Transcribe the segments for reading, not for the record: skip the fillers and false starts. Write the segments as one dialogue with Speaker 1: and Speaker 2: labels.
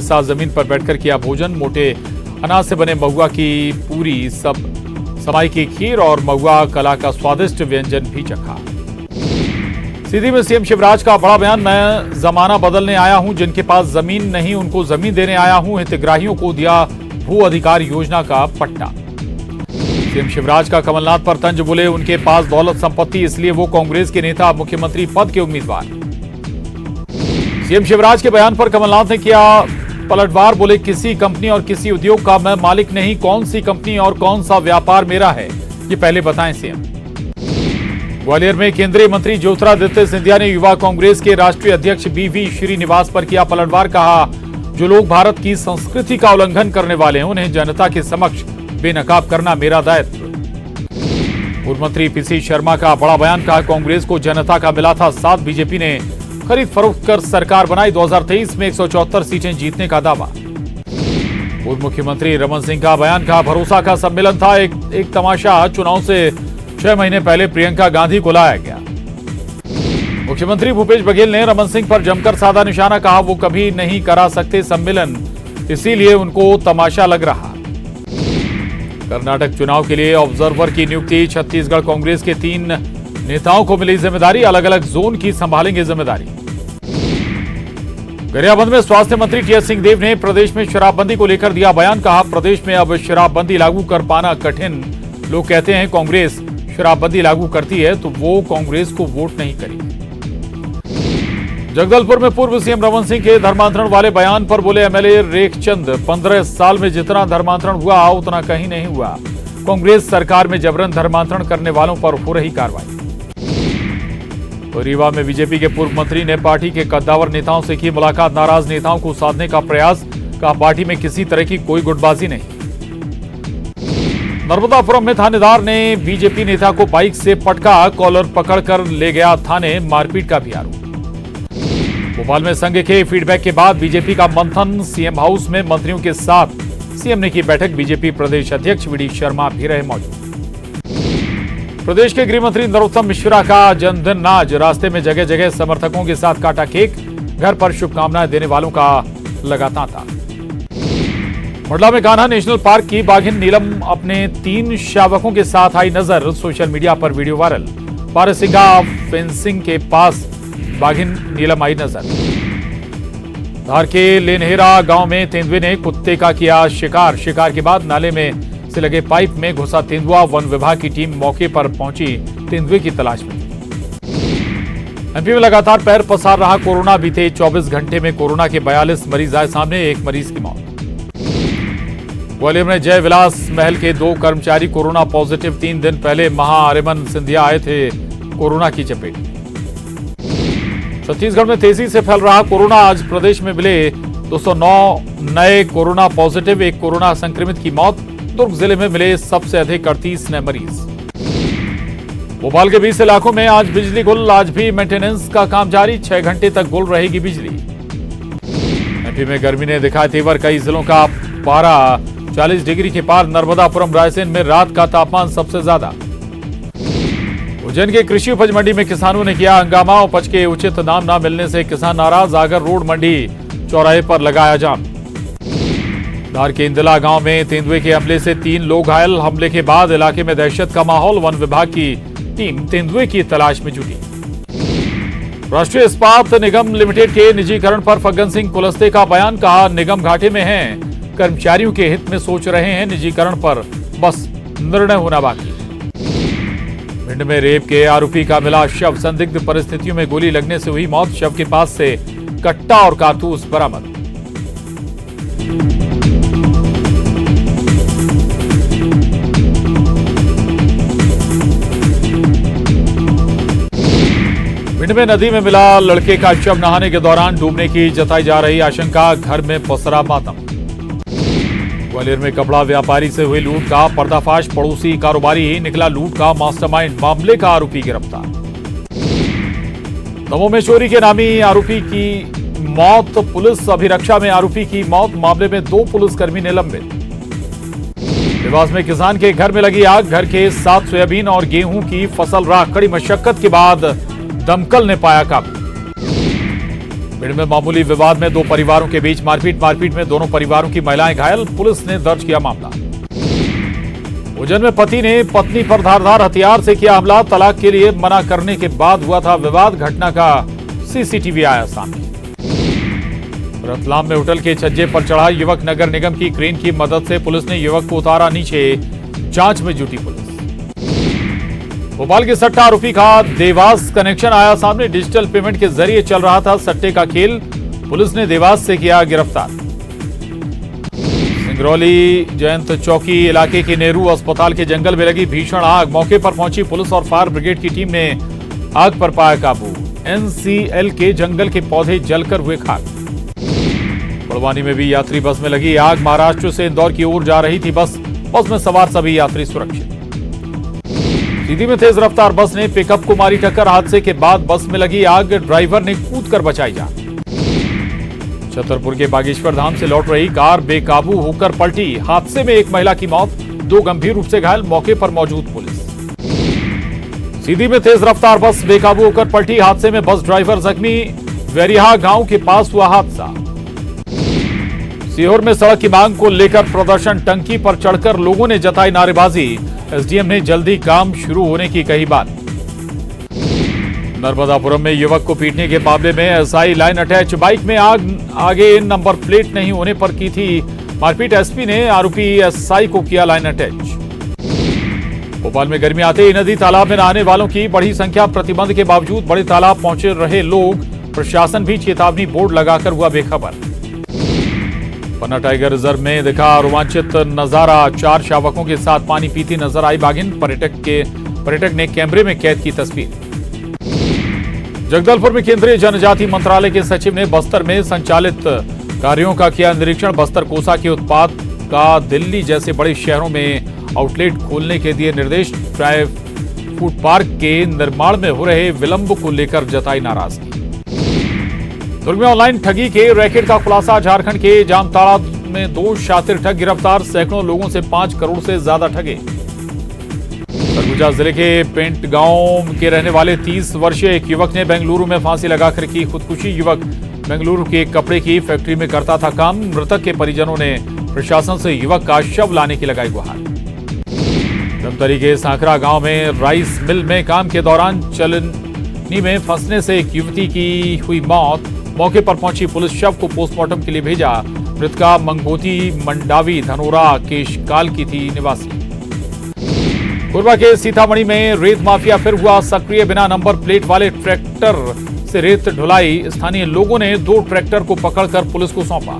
Speaker 1: साथ जमीन पर बैठकर किया भोजन। मोटे अनाज से बने महुआ की पूरी, समाई की खीर और महुआ कला का स्वादिष्ट व्यंजन भी चखा। सीधी में सीएम शिवराज का बड़ा बयान, मैं जमाना बदलने आया हूं, जिनके पास जमीन नहीं उनको जमीन देने आया हूं। हितग्राहियों को दिया भू अधिकार योजना का पट्टा। सीएम शिवराज का कमलनाथ पर तंज, बोले उनके पास दौलत संपत्ति इसलिए वो कांग्रेस के नेता, मुख्यमंत्री पद के उम्मीदवार। सीएम शिवराज के बयान पर कमलनाथ ने किया पलटवार, बोले किसी कंपनी और किसी उद्योग का मैं मालिक नहीं, कौन सी कंपनी और कौन सा व्यापार मेरा है ये पहले बताएं सीएम। ग्वालियर में केंद्रीय मंत्री ज्योतिरादित्य सिंधिया ने युवा कांग्रेस के राष्ट्रीय अध्यक्ष बीवी श्रीनिवास पर किया पलटवार, कहा जो लोग भारत की संस्कृति का उल्लंघन करने वाले हैं उन्हें जनता के समक्ष बेनकाब करना मेरा दायित्व। पूर्व मंत्री पीसी शर्मा का बड़ा बयान, कहा कांग्रेस को जनता का मिला था साथ, बीजेपी ने खरीद फरोख्त कर सरकार बनाई, 2023 में 174 सीटें जीतने का दावा। पूर्व मुख्यमंत्री रमन सिंह का बयान, कहा भरोसा का सम्मेलन था एक तमाशा, चुनाव से 6 महीने पहले प्रियंका गांधी को लाया गया। मुख्यमंत्री भूपेश बघेल ने रमन सिंह पर जमकर साधा निशाना, कहा वो कभी नहीं करा सकते सम्मेलन, इसीलिए उनको तमाशा लग रहा। कर्नाटक चुनाव के लिए ऑब्जर्वर की नियुक्ति, छत्तीसगढ़ कांग्रेस के 3 नेताओं को मिली जिम्मेदारी, अलग अलग जोन की संभालेंगे जिम्मेदारी। गरियाबंद में स्वास्थ्य मंत्री टीएस सिंहदेव ने प्रदेश में शराबबंदी को लेकर दिया बयान, कहा प्रदेश में अब शराबबंदी लागू कर पाना कठिन। लोग कहते हैं कांग्रेस शराबबंदी लागू करती है तो वो कांग्रेस को वोट नहीं करेगी। जगदलपुर में पूर्व सीएम रमन सिंह के धर्मांतरण वाले बयान पर बोले एमएलए रेखचंद, 15 साल में जितना धर्मांतरण हुआ उतना कहीं नहीं हुआ। कांग्रेस सरकार में जबरन धर्मांतरण करने वालों पर हो रही कार्रवाई। तो रीवा में बीजेपी के पूर्व मंत्री ने पार्टी के कद्दावर नेताओं से की मुलाकात, नाराज नेताओं को साधने का प्रयास, कहा पार्टी में किसी तरह की कोई गुटबाजी नहीं। नर्मदापुरम में थानेदार ने बीजेपी नेता को बाइक से पटका, कॉलर पकड़कर ले गया थाने, मारपीट का भी आरोप। भोपाल में संघ के फीडबैक के बाद बीजेपी का मंथन, सीएम हाउस में मंत्रियों के साथ सीएम ने की बैठक, बीजेपी प्रदेश अध्यक्ष वी डी शर्मा भी रहे मौजूद। प्रदेश के गृह मंत्री नरोत्तम मिश्रा का जन्मदिन आज, रास्ते में जगह जगह समर्थकों के साथ काटा केक, घर पर शुभकामनाएं देने वालों का लगा तांता। मंडला में कान्हा नेशनल पार्क की बाघिन नीलम अपने 3 शावकों के साथ आई नजर, सोशल मीडिया पर वीडियो वायरल। पारसिंगा फेंसिंग के पास बाघिन नीलम आई नजर। धार के लेनहेरा गांव में तेंदुए ने कुत्ते का किया शिकार, शिकार के बाद नाले में से लगे पाइप में घुसा तेंदुआ, वन विभाग की टीम मौके पर पहुंची तेंदुए की तलाश में। एमपी में लगातार पैर पसार रहा कोरोना, बीते 24 घंटे में कोरोना के 42 मरीज आए सामने, 1 मरीज की मौत। ग्वालियर में जय विलास महल के 2 कर्मचारी कोरोना पॉजिटिव, 3 दिन पहले महाआर्यमन सिंधिया आए थे कोरोना की चपेट में। छत्तीसगढ़ में तेजी से फैल रहा कोरोना, आज प्रदेश में मिले 209 नए कोरोना पॉजिटिव, 1 कोरोना संक्रमित की मौत। दुर्ग जिले में मिले सबसे अधिक 38 नए मरीज। भोपाल के 20 इलाकों में आज बिजली गुल, आज भी मेंटेनेंस का काम जारी, 6 घंटे तक गुल रहेगी बिजली। एमपी में गर्मी ने दिखाया तेवर, कई जिलों का पारा 40 डिग्री के पार, नर्मदापुरम रायसेन में रात का तापमान सबसे ज्यादा। उज्जैन के कृषि उपज मंडी में किसानों ने किया हंगामा, उपज के उचित दाम न मिलने से किसान नाराज, आगर रोड मंडी चौराहे पर लगाया जाम। धार के इंदला गांव में तेंदुए के हमले से 3 लोग घायल, हमले के बाद इलाके में दहशत का माहौल, वन विभाग की टीम तेंदुए की तलाश में जुटी। राष्ट्रीय इस्पात निगम लिमिटेड के निजीकरण पर फग्गन सिंह कुलस्ते का बयान, कहा निगम घाटे में है, कर्मचारियों के हित में सोच रहे हैं, निजीकरण पर बस निर्णय होना बाकी। भिंड में रेप के आरोपी का मिला शव, संदिग्ध परिस्थितियों में गोली लगने से हुई मौत, शव के पास से कट्टा और कारतूस बरामद। भिंड में नदी में मिला लड़के का शव, नहाने के दौरान डूबने की जताई जा रही आशंका, घर में पसरा मातम। ग्वालियर में कपड़ा व्यापारी से हुई लूट का पर्दाफाश, पड़ोसी कारोबारी ही निकला लूट का मास्टरमाइंड, मामले का आरोपी गिरफ्तार। दमोह में चोरी के नामी आरोपी की मौत, पुलिस अभिरक्षा में आरोपी की मौत, मामले में 2 पुलिसकर्मी निलंबित। देवास में किसान के घर में लगी आग, घर के 7 सोयाबीन और गेहूं की फसल राख, कड़ी मशक्कत के बाद दमकल ने पाया काबू। भिंड में मामूली विवाद में दो परिवारों के बीच मारपीट में दोनों परिवारों की महिलाएं घायल, पुलिस ने दर्ज किया मामला। उज्जैन में पति ने पत्नी पर धारदार हथियार से किया हमला, तलाक के लिए मना करने के बाद हुआ था विवाद, घटना का सीसीटीवी आया सामने। रतलाम में होटल के छज्जे पर चढ़ा युवक, नगर निगम की क्रेन की मदद से पुलिस ने युवक को उतारा नीचे, जांच में जुटी पुलिस। भोपाल के सट्टा आरोपी का देवास कनेक्शन आया सामने, डिजिटल पेमेंट के जरिए चल रहा था सट्टे का खेल, पुलिस ने देवास से किया गिरफ्तार। सिंगरौली जयंत चौकी इलाके के नेहरू अस्पताल के जंगल में लगी भीषण आग, मौके पर पहुंची पुलिस और फायर ब्रिगेड की टीम ने आग पर पाया काबू। एनसीएल के जंगल के पौधे जलकर हुए खाक। बड़वानी में भी यात्री बस में लगी आग, महाराष्ट्र से इंदौर की ओर जा रही थी बस में सवार सभी यात्री सुरक्षित। सीधी में तेज रफ्तार बस ने पिकअप को मारी टक्कर, हादसे के बाद बस में लगी आग, ड्राइवर ने कूदकर बचाई जान। छतरपुर के बागेश्वर धाम से लौट रही कार बेकाबू होकर पलटी, हादसे में एक महिला की मौत, दो गंभीर रूप से घायल, मौके पर मौजूद पुलिस। सीधी में तेज रफ्तार बस बेकाबू होकर पलटी, हादसे में बस ड्राइवर जख्मी, वेरिहा गांव के पास हुआ हादसा। सीहोर में सड़क की मांग को लेकर प्रदर्शन, टंकी पर चढ़कर लोगों ने जताई नारेबाजी, एसडीएम ने जल्दी काम शुरू होने की कही बात। नर्मदापुरम में युवक को पीटने के मामले में एसआई लाइन अटैच, बाइक में आगे नंबर प्लेट नहीं होने पर की थी मारपीट, एसपी ने आरोपी एसआई को किया लाइन अटैच। भोपाल में गर्मी आते ही नदी तालाब में नहाने वालों की बढ़ी संख्या, प्रतिबंध के बावजूद बड़े तालाब पहुंचे रहे लोग, प्रशासन भी चेतावनी बोर्ड लगाकर हुआ बेखबर। पन्ना टाइगर रिजर्व में दिखा रोमांचित नजारा, 4 शावकों के साथ पानी पीती नजर आई बाघिन, पर्यटक ने कैमरे में कैद की तस्वीर। जगदलपुर में केंद्रीय जनजाति मंत्रालय के सचिव ने बस्तर में संचालित कार्यों का किया निरीक्षण, बस्तर कोसा के उत्पाद का दिल्ली जैसे बड़े शहरों में आउटलेट खोलने के दिए निर्देश, ट्राई फूड पार्क के निर्माण में हो रहे विलंब को लेकर जताई नाराजगी। दुर्ग में ऑनलाइन ठगी के रैकेट का खुलासा, झारखंड के जामताड़ा में 2 शातिर ठग गिरफ्तार, सैकड़ों लोगों से 5 करोड़ से ज्यादा ठगे। सरगुजा जिले के पेंट गांव के रहने वाले 30 वर्षीय एक युवक ने बेंगलुरु में फांसी लगाकर की खुदकुशी। युवक बेंगलुरु के कपड़े की फैक्ट्री में करता था काम, मृतक के परिजनों ने प्रशासन से युवक का शव लाने की लगाई गुहार। धमतरी के सांकरा गांव में राइस मिल में काम के दौरान चलनी में फंसने से एक युवती की हुई मौत, मौके पर पहुंची पुलिस शव को पोस्टमार्टम के लिए भेजा। मृतका मंगोती मंडावी धनोरा केशकाल की थी निवासी। कोरबा के सीतामढ़ी में रेत माफिया फिर हुआ सक्रिय, बिना नंबर प्लेट वाले ट्रैक्टर से रेत ढुलाई, स्थानीय लोगों ने 2 ट्रैक्टर को पकड़कर पुलिस को सौंपा।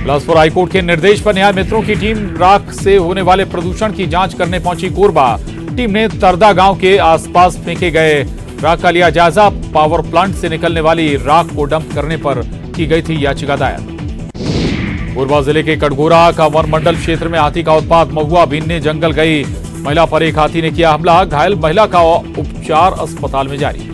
Speaker 1: बिलासपुर हाईकोर्ट के निर्देश पर न्याय मित्रों की टीम राख से होने वाले प्रदूषण की जांच करने पहुंची कोरबा। टीम ने तरदा गांव के आसपास फेंके गए राख का लिया जायजा, पावर प्लांट से निकलने वाली राख को डंप करने पर की गई थी याचिका दायर। कोरबा जिले के कटघोरा का वन मंडल क्षेत्र में हाथी का उत्पात, महुआ बीनने जंगल गई महिला पर एक हाथी ने किया हमला, घायल महिला का उपचार अस्पताल में जारी।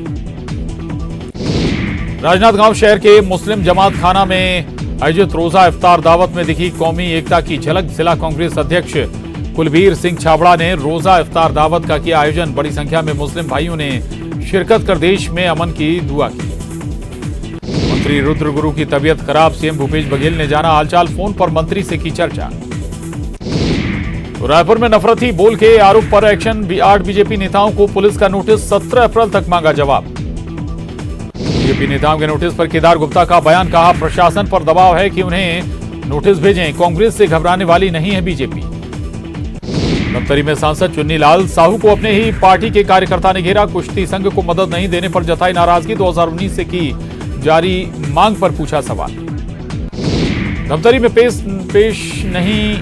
Speaker 1: राजनांदगांव शहर के मुस्लिम जमात खाना में आयोजित रोजा इफ्तार दावत में दिखी कौमी एकता की झलक, जिला कांग्रेस अध्यक्ष कुलबीर सिंह छाबड़ा ने रोजा इफ्तार दावत का किया आयोजन, बड़ी संख्या में मुस्लिम भाइयों ने शिरकत कर देश में अमन की दुआ की। मंत्री रुद्र गुरु की तबीयत खराब, सीएम भूपेश बघेल ने जाना हालचाल, फोन पर मंत्री से की चर्चा। रायपुर में नफरती बोल के आरोप पर एक्शन, 8 बीजेपी नेताओं को पुलिस का नोटिस, 17 अप्रैल तक मांगा जवाब। बीजेपी नेताओं के नोटिस पर केदार गुप्ता का बयान, कहा प्रशासन पर दबाव है कि उन्हें नोटिस भेजें, कांग्रेस से घबराने वाली नहीं है बीजेपी। धमतरी में सांसद चुन्नीलाल साहू को अपने ही पार्टी के कार्यकर्ता ने घेरा, कुश्ती संघ को मदद नहीं देने पर जताई नाराजगी, 2019 से की जारी मांग पर पूछा सवाल। धमतरी में पेश नहीं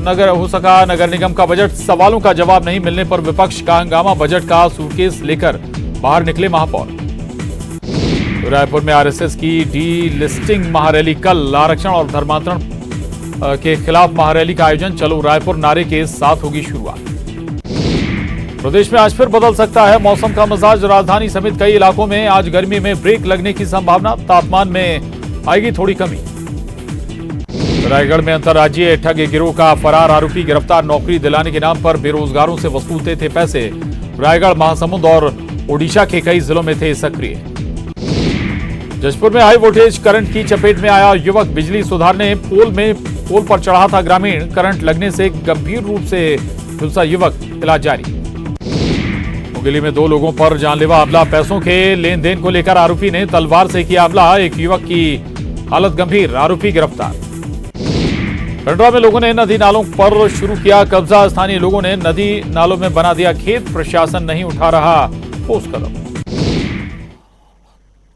Speaker 1: नगर हो सका नगर निगम का बजट, सवालों का जवाब नहीं मिलने पर विपक्ष का हंगामा, बजट का सूटकेस लेकर बाहर निकले महापौर। रायपुर में आरएसएस की डी लिस्टिंग महारैली कल, आरक्षण और धर्मांतरण के खिलाफ महारैली का आयोजन, चलो रायपुर नारे के साथ होगी शुरुआत। प्रदेश में आज फिर बदल सकता है मौसम का मिजाज, राजधानी समेत कई इलाकों में आज गर्मी में ब्रेक लगने की संभावना, तापमान में आएगी थोड़ी कमी। रायगढ़ में अंतर्राज्यीय ठग गिरोह का फरार आरोपी गिरफ्तार, नौकरी दिलाने के नाम पर बेरोजगारों से वसूलते थे पैसे, रायगढ़, महासमुंद और ओडिशा के कई जिलों में थे सक्रिय। जशपुर में हाई वोल्टेज करंट की चपेट में आया युवक, बिजली सुधारने पोल पर चढ़ा था ग्रामीण, करंट लगने से गंभीर रूप से झुलसा युवक, इलाज जारी। मुंगेली में 2 लोगों पर जानलेवा हमला, पैसों के लेन देन को लेकर आरोपी ने तलवार से किया हमला, एक युवक की हालत गंभीर, आरोपी गिरफ्तार। खंडवा में लोगों ने नदी नालों पर शुरू किया कब्जा, स्थानीय लोगों ने नदी नालों में बना दिया खेत, प्रशासन नहीं उठा रहा ठोस कदम।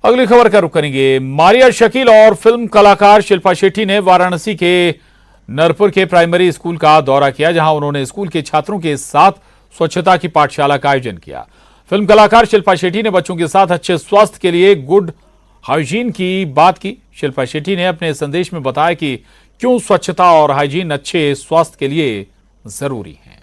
Speaker 1: अगली खबर का रुख करेंगे। मारिया शकील और फिल्म कलाकार शिल्पा शेट्टी ने वाराणसी के नरपुर के प्राइमरी स्कूल का दौरा किया, जहां उन्होंने स्कूल के छात्रों के साथ स्वच्छता की पाठशाला का आयोजन किया। फिल्म कलाकार शिल्पा शेट्टी ने बच्चों के साथ अच्छे स्वास्थ्य के लिए गुड हाइजीन की बात की। शिल्पा शेट्टी ने अपने संदेश में बताया कि क्यों स्वच्छता और हाइजीन अच्छे स्वास्थ्य के लिए जरूरी है।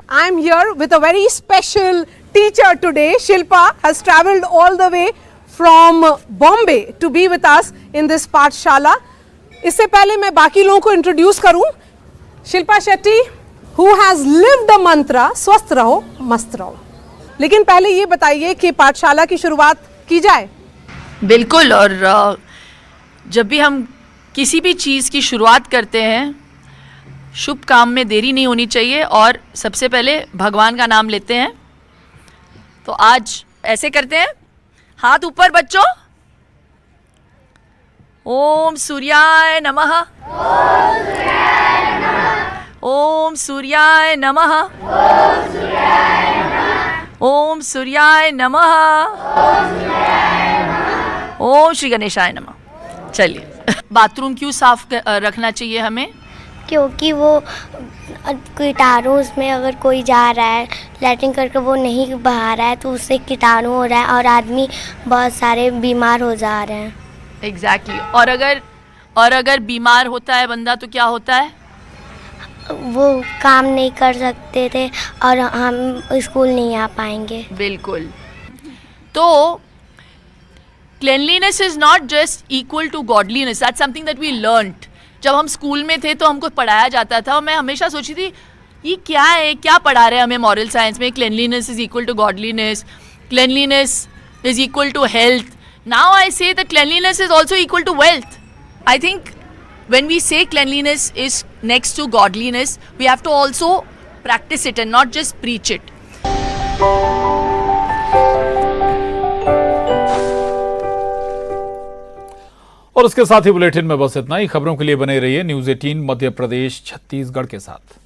Speaker 2: I am here with a very special teacher today. Shilpa has travelled all the way from Bombay to be with us in this पाठशाला। इससे पहले मैं बाकी लोगों को इंट्रोड्यूस करूं, Shilpa Shetty who has lived the mantra स्वस्थ रहो मस्त रहो। लेकिन पहले ये बताइए कि पाठशाला की शुरुआत की जाए।
Speaker 3: बिल्कुल, और जब भी हम किसी भी चीज़ की शुरुआत करते हैं, शुभ काम में देरी नहीं होनी चाहिए और सबसे पहले भगवान का नाम लेते हैं। तो आज ऐसे करते हैं, हाथ ऊपर बच्चों, ओम सूर्याय नमः, ओम सूर्याय नमः, ओम सूर्याय नमः, ओम श्री गणेशाय नमः। चलिए, बाथरूम क्यों साफ रखना चाहिए हमें?
Speaker 4: क्योंकि वो कीटाणु उसमें अगर कोई जा रहा है लैट्रिन करके वो नहीं बहा रहा है तो उससे कीटाणु हो रहा है और आदमी बहुत सारे बीमार हो जा रहे हैं।
Speaker 3: एग्जैक्टली। और अगर बीमार होता है बंदा तो क्या होता है?
Speaker 4: वो काम नहीं कर सकते थे और हम स्कूल नहीं आ पाएंगे।
Speaker 3: बिल्कुल। तो cleanliness is not just equal to godliness, that's something that we learned. जब हम स्कूल में थे तो हमको पढ़ाया जाता था और मैं हमेशा सोची थी ये क्या है, क्या पढ़ा रहे हैं हमें मॉरल साइंस में? Cleanliness is equal to godliness, cleanliness is equal to health. Now I say that cleanliness is also equal to wealth. I think when we say cleanliness is next to godliness, we have to also practice it and not just preach it.
Speaker 1: और उसके साथ ही bulletin में बस इतना ही। खबरों के लिए बने रहिए न्यूज़ 18 मध्य प्रदेश छत्तीसगढ़ के साथ।